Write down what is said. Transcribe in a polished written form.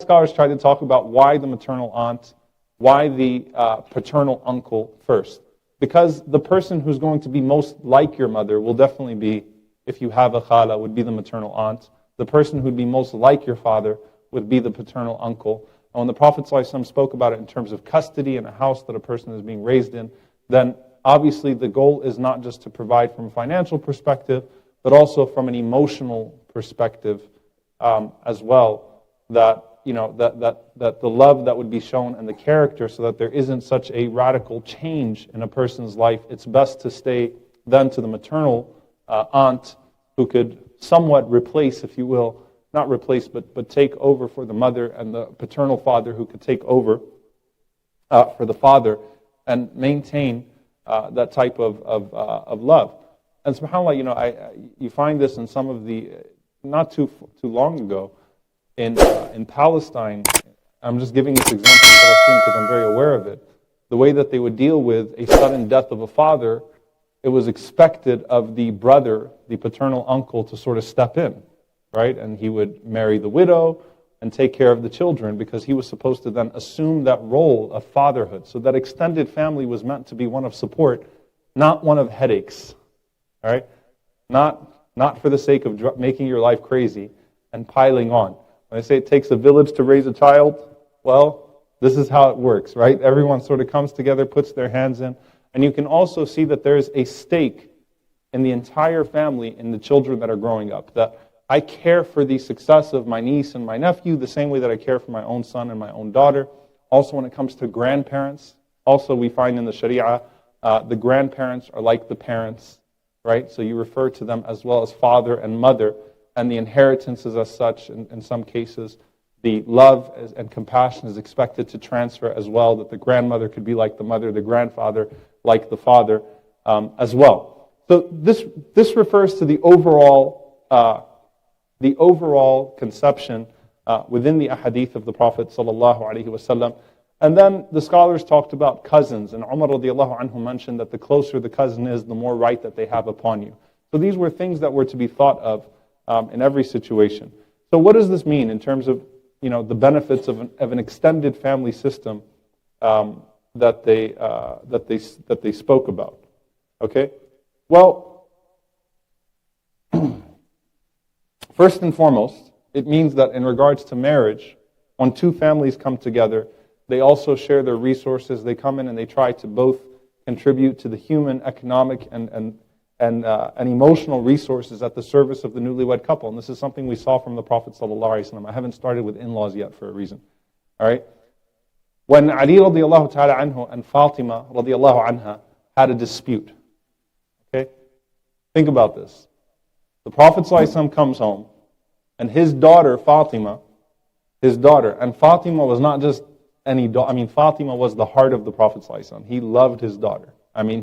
scholars try to talk about why the maternal aunt, why the paternal uncle first. Because the person who's going to be most like your mother will definitely be, if you have a khala, would be the maternal aunt. The person who'd be most like your father would be the paternal uncle. And when the Prophet ﷺ spoke about it in terms of custody in a house that a person is being raised in, then obviously the goal is not just to provide from a financial perspective, but also from an emotional perspective as well, that that the love that would be shown and the character, so that there isn't such a radical change in a person's life. It's best to stay then to the maternal aunt, who could somewhat replace, if you will, not replace, but take over for the mother, and the paternal father who could take over for the father and maintain that type of love. And subhanAllah, you find this in some of the, not too long ago, in Palestine. I'm just giving this example in Palestine because I'm very aware of it. The way that they would deal with a sudden death of a father, it was expected of the brother, the paternal uncle, to sort of step in, right? And he would marry the widow and take care of the children, because he was supposed to then assume that role of fatherhood. So that extended family was meant to be one of support, not one of headaches, all right? Not for the sake of making your life crazy and piling on. When I say it takes a village to raise a child, well, this is how it works, right? Everyone sort of comes together, puts their hands in. And you can also see that there's a stake in the entire family in the children that are growing up. That I care for the success of my niece and my nephew the same way that I care for my own son and my own daughter. Also, when it comes to grandparents, also we find in the Sharia, the grandparents are like the parents, right? So you refer to them as well as father and mother, and the inheritance is as such in some cases. The love and compassion is expected to transfer as well, that the grandmother could be like the mother, the grandfather like the father as well. So this refers to the overall conception within the ahadith of the Prophet ﷺ. And then the scholars talked about cousins, and Umar radiallahu anhu mentioned that the closer the cousin is, the more right that they have upon you. So these were things that were to be thought of in every situation. So what does this mean in terms of the benefits of an extended family system that they spoke about? Okay, well, first and foremost, it means that in regards to marriage, when two families come together, they also share their resources. They come in and they try to both contribute to the human, economic, and emotional resources at the service of the newlywed couple. And this is something we saw from the Prophet ﷺ. I haven't started with in-laws yet for a reason. All right? When Ali radiallahu ta'ala anhu and Fatima radiallahu anha had a dispute. Okay? Think about this. The Prophet ﷺ comes home, and his daughter Fatima, and Fatima was not just any daughter. I mean, Fatima was the heart of the Prophet ﷺ. He loved his daughter. I mean,